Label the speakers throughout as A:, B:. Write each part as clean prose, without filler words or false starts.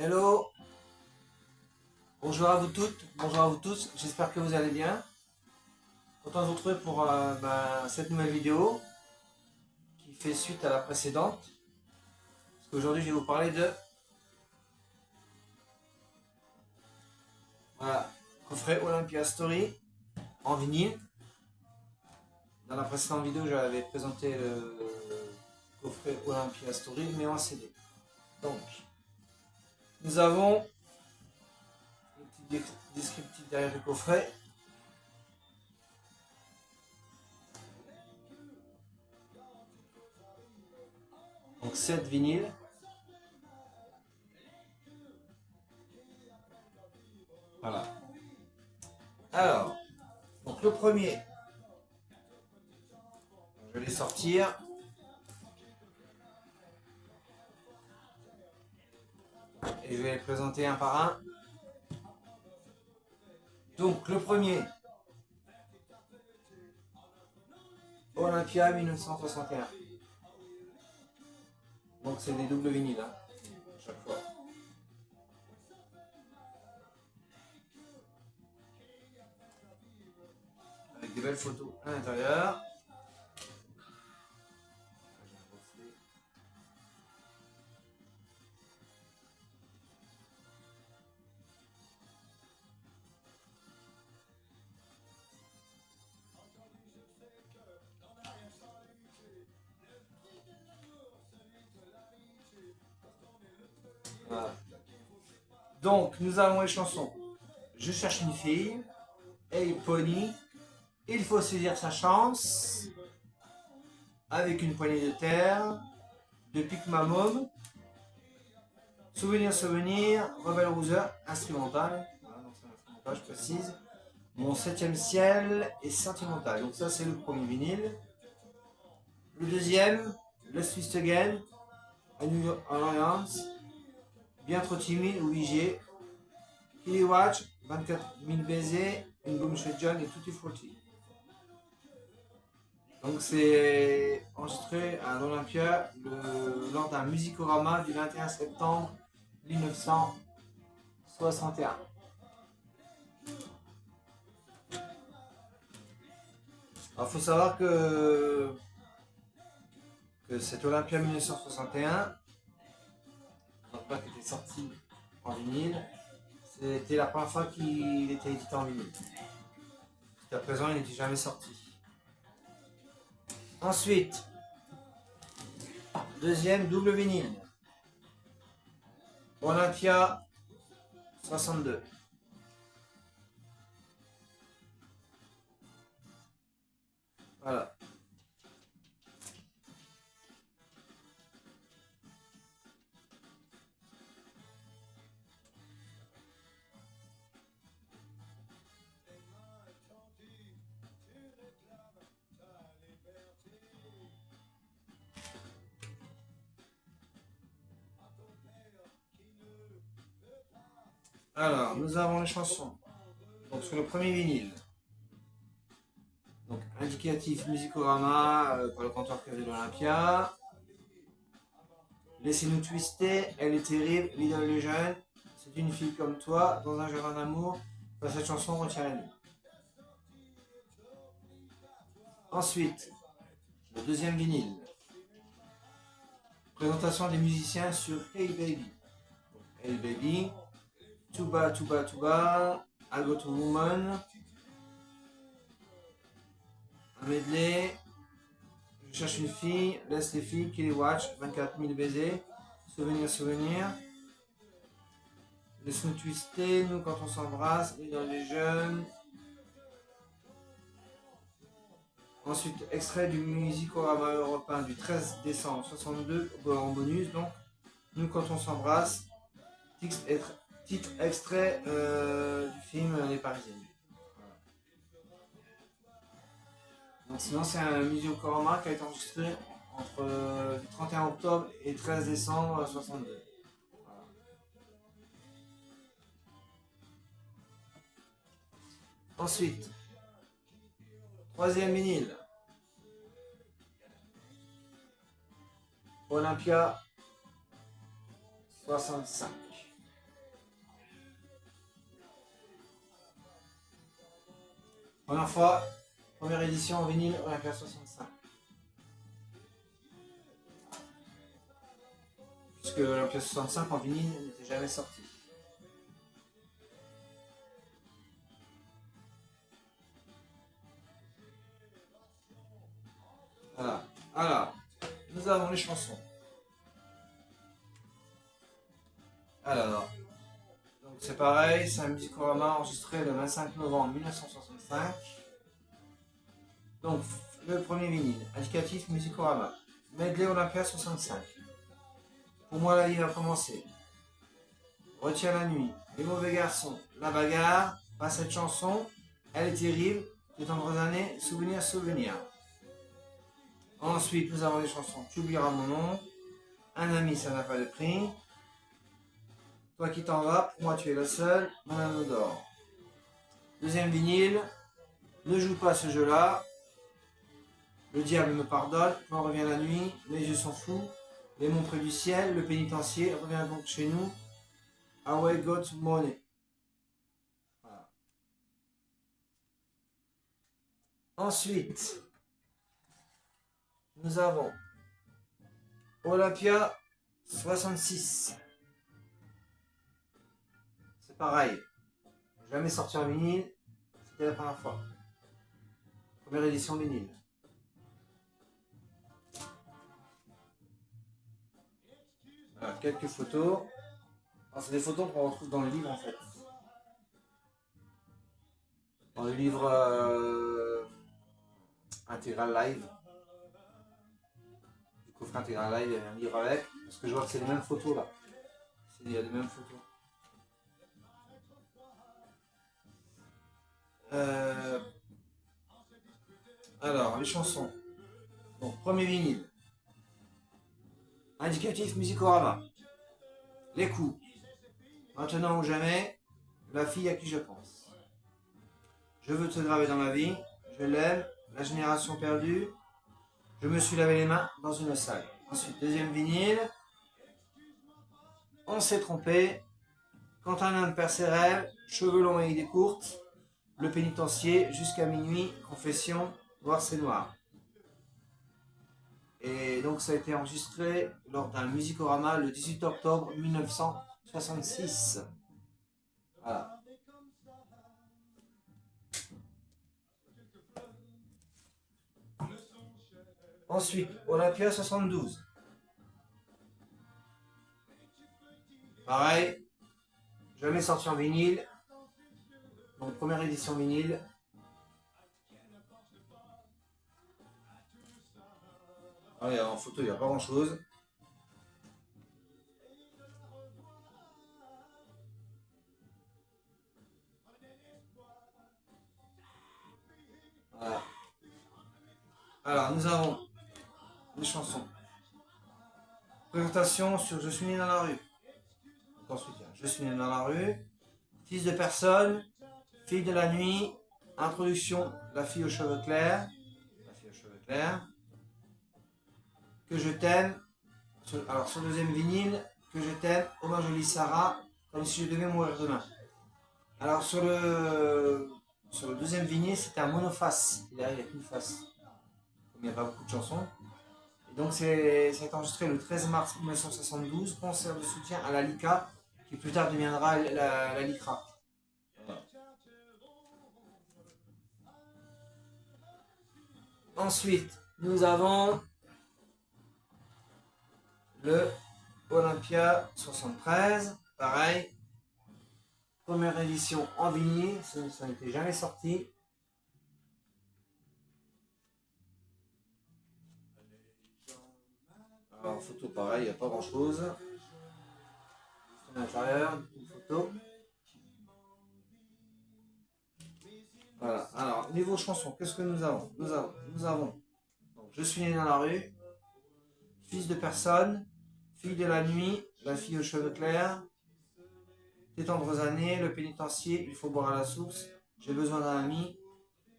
A: Hello, bonjour à vous toutes, bonjour à vous tous, j'espère que vous allez bien. Content de vous retrouver pour cette nouvelle vidéo qui fait suite à la précédente. Parce qu'aujourd'hui je vais vous parler de coffret Olympia Story en vinyle. Dans la précédente vidéo j'avais présenté le coffret Olympia Story mais en CD. Donc nous avons un petit descriptif derrière le coffret. Donc 7 vinyles. Voilà. Alors, donc le premier, je vais les sortir. Et je vais les présenter un par un. Donc le premier, Olympia 1961. Donc c'est des doubles vinyles, hein, chaque fois. Avec des belles photos à l'intérieur. Voilà. Donc nous avons les chansons Je cherche une fille, Hey Pony, Il faut saisir sa chance, Avec une poignée de terre, Depuis que ma môme, Souvenir, souvenir, Rebelle Rouser, instrumental, voilà, donc c'est un instrumental, je précise. Mon septième ciel est sentimental. Donc ça c'est le premier vinyle. Le deuxième, Let's Twist Again, A New Alliance, Bien trop timide ou IG, Killy Watch, 24 000 baisers, Une boom chez John et Tutti Frutti. Donc c'est enregistré à l'Olympia lors d'un musicorama du 21 septembre 1961. Alors il faut savoir que cet Olympia 1961, donc là qui était sorti en vinyle, c'était la première fois qu'il était édité en vinyle. Jusqu'à présent il n'était jamais sorti. Ensuite, deuxième double vinyle, Olympia 62. Voilà. Alors, nous avons les chansons. Donc sur le premier vinyle. Donc indicatif Musicorama par le canteur de l'Olympia. Laissez-nous twister, elle est terrible, l'idole est jeune. C'est une fille comme toi, dans un jardin d'amour. Dans cette chanson, retient la nuit. Ensuite, le deuxième vinyle. Présentation des musiciens sur Hey Baby. Donc, Hey Baby, Tuba, Tuba, Tuba, I Got a Woman, un medley, Je cherche une fille, Laisse les filles, Killy Watch, 24 000 baisers, Souvenir, souvenir, Laisse-nous twister, Nous quand on s'embrasse, Et dans les jeunes. Ensuite, extrait du musicorama européen du 13 décembre 62, en bonus donc, Nous quand on s'embrasse, titre extrait du film Les Parisiennes. Voilà. Donc sinon c'est un musicorama qui a été enregistré entre le 31 octobre et 13 décembre 62. Voilà. Ensuite, troisième vinyle, Olympia 65. Première fois, première édition en vinyle Olympia 65. Puisque l'Olympia 65 en vinyle n'était jamais sorti. Voilà. Alors, nous avons les chansons. Alors, donc c'est pareil, c'est un Musicorama enregistré le 25 novembre 1965. Donc, le premier vinyle, indicatif Musicorama. Medley Olympia 65. Pour moi, la vie va commencer. Retiens la nuit, Les mauvais garçons, La bagarre, pas cette chanson, elle est terrible, de tendres années, souvenir, souvenir. Ensuite, nous avons les chansons Tu oublieras mon nom, Un ami, ça n'a pas de prix, Toi qui t'en vas, pour moi tu es la seule, Mon anneau d'or. Deuxième vinyle, Ne joue pas ce jeu-là, Le diable me pardonne, Quand revient la nuit, Mes yeux sont fous, Les monts près du ciel, Le pénitencier, Reviens donc chez nous, Away got money. Voilà. Ensuite, nous avons Olympia 66. C'est pareil. Jamais sorti en vinyle. C'était la première fois. Première édition vinyle. Voilà, quelques photos. C'est des photos qu'on retrouve dans le livre en fait. Dans le livre intégral live. Du coffret intégral live, il y a un livre avec. Parce que je vois que c'est les mêmes photos là. Il y a les mêmes photos. Alors, les chansons. Donc, premier vinyle. Indicatif Musicorama. Les coups. Maintenant ou jamais, la fille à qui je pense. Je veux te graver dans ma vie. Je l'aime. La génération perdue. Je me suis lavé les mains dans une salle. Ensuite, deuxième vinyle. On s'est trompé. Quand un homme perd ses rêves, cheveux longs et idées courtes. Le pénitencier, jusqu'à minuit, confession, noir c'est noir. Et donc ça a été enregistré lors d'un Musicorama le 18 octobre 1966. Voilà. Ensuite, Olympia 72. Pareil, jamais sorti en vinyle. Donc première édition vinyle. Allez, en photo, il n'y a pas grand chose. Voilà. Alors, nous avons les chansons. Présentation sur Je suis né dans la rue. Donc, ensuite, Je suis né dans la rue. Fils de personne. Fille de la nuit. Introduction. La fille aux cheveux clairs. La fille aux cheveux clairs. Que je t'aime. Alors, sur le deuxième vinyle, Que je t'aime, Hommage jolie Sarah, comme si je devais mourir demain. Alors, sur le deuxième vinyle, c'était un monoface. Il a une face. Comme il n'y a pas beaucoup de chansons. Et donc, ça a été enregistré le 13 mars 1972, concert de soutien à la LICA, qui plus tard deviendra la LICRA. Voilà. Ensuite, nous avons le Olympia 73, pareil, première édition en vinyle, ça n'était jamais sorti. Alors en photo pareil, il n'y a pas grand chose. À l'intérieur, une photo. Voilà, alors niveau chanson, qu'est-ce que nous avons? Nous avons donc, Je suis né dans la rue, Fils de personne, Fille de la nuit, La fille aux cheveux clairs, Tes tendres années, Le pénitencier, Il faut boire à la source, J'ai besoin d'un ami,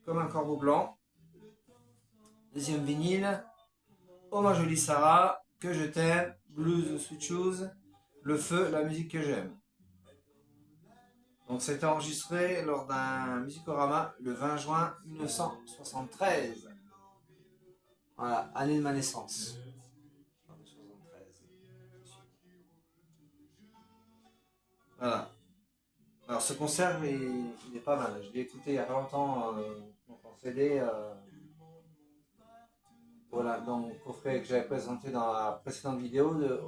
A: Comme un corbeau blanc. Deuxième vinyle, Oh ma jolie Sarah, Que je t'aime, Blues Sweet Shoes, Le feu, la musique que j'aime. Donc ça a été enregistré lors d'un Musicorama le 20 juin 1973. Voilà, année de ma naissance. 73. Voilà. Alors ce concert, il est pas mal. Je l'ai écouté il y a pas longtemps donc en CD. Voilà, dans le coffret que j'avais présenté dans la précédente vidéo de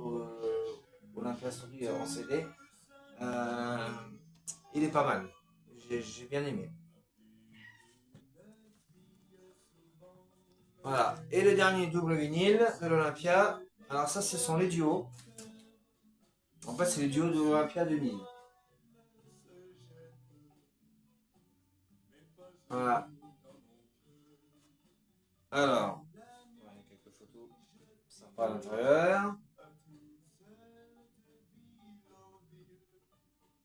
A: Olympia Story en CD. Euh, il est pas mal. J'ai bien aimé. Voilà. Et le dernier double vinyle de l'Olympia. Alors ça, ce sont les duos. En fait, c'est les duos de l'Olympia 2000. Voilà. Alors, il y a quelques photos sympas à l'intérieur.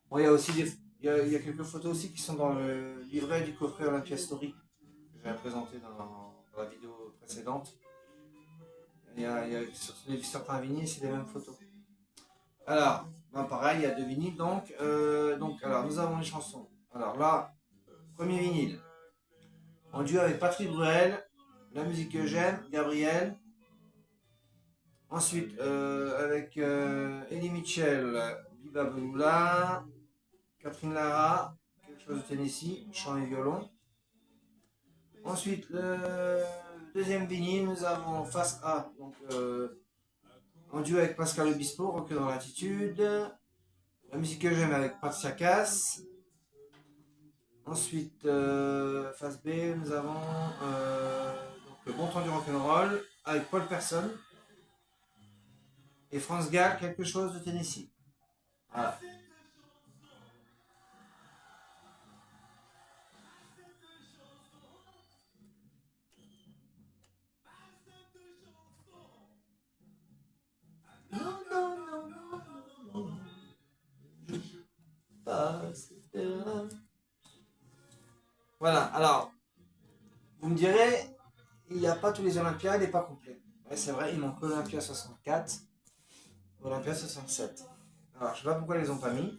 A: Bon, il y a aussi il y a quelques photos aussi qui sont dans le livret du coffret Olympia Story que j'avais présenté dans la vidéo précédente. Il y a sur certains vinyles, c'est les mêmes photos. Alors, ben pareil, il y a deux vinyles donc, alors, nous avons les chansons. Alors là, premier vinyle, en duo avec Patrick Bruel, La musique que j'aime, Gabriel. Ensuite, avec Eddie Mitchell, Biba Beulah, Catherine Lara, quelque chose de Tennessee, chant et violon. Ensuite, le deuxième vinyle, nous avons Face A, donc en duo avec Pascal Obispo, Rock dans l'attitude. La musique que j'aime avec Patricia Cass. Ensuite, face B, nous avons donc, Le bon temps du rock'n'roll avec Paul Person et France Gall, quelque chose de Tennessee. Voilà. Non, non, non, non, non. Voilà, alors, vous me direz, il n'y a pas tous les Olympiades, il n'est pas complet. Ouais, c'est vrai, il manque l'Olympia 64, l'Olympia 67. Alors, je sais pas pourquoi ils les ont pas mis.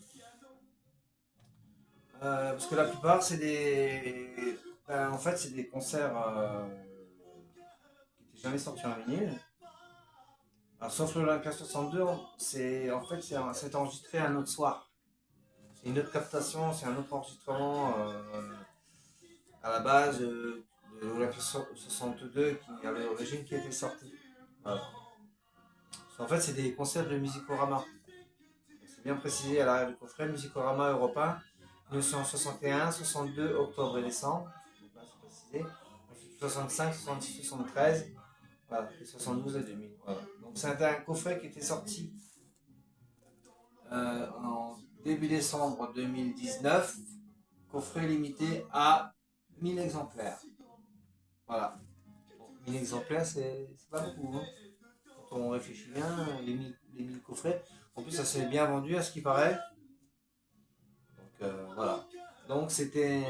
A: Parce que la plupart, c'est des. Ben, en fait, c'est des concerts qui n'étaient jamais sortis en vinyle. Alors, sauf l'Olympia 62, c'est enregistré un autre soir. C'est une autre captation, c'est un autre enregistrement à la base de l'Olympia 62 qui à l'origine qui était sorti. Voilà. En fait, c'est des concerts de Musicorama. C'est bien précisé à l'arrière du coffret, Musicorama Europa, 1961, 62, octobre et décembre. Donc là, c'est précisé. 65, 66, 73, voilà, et 72 et 2000. Voilà. Donc c'est un coffret qui était sorti en début décembre 2019, coffret limité à 1000 exemplaires. Voilà. Donc 1000 exemplaires, c'est pas beaucoup. Hein. Quand on réfléchit bien, les 1000 coffrets. En plus, ça s'est bien vendu à ce qui paraît. Donc voilà. Donc c'était.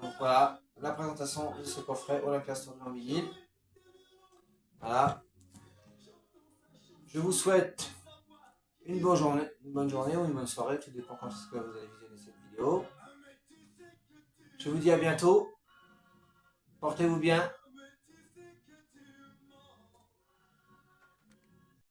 A: Donc voilà, la présentation de ce coffret Olympia Story en vinyle. Voilà. Je vous souhaite une bonne journée ou une bonne soirée, tout dépend quand est-ce que vous allez visionner cette vidéo. Je vous dis à bientôt. Portez-vous bien.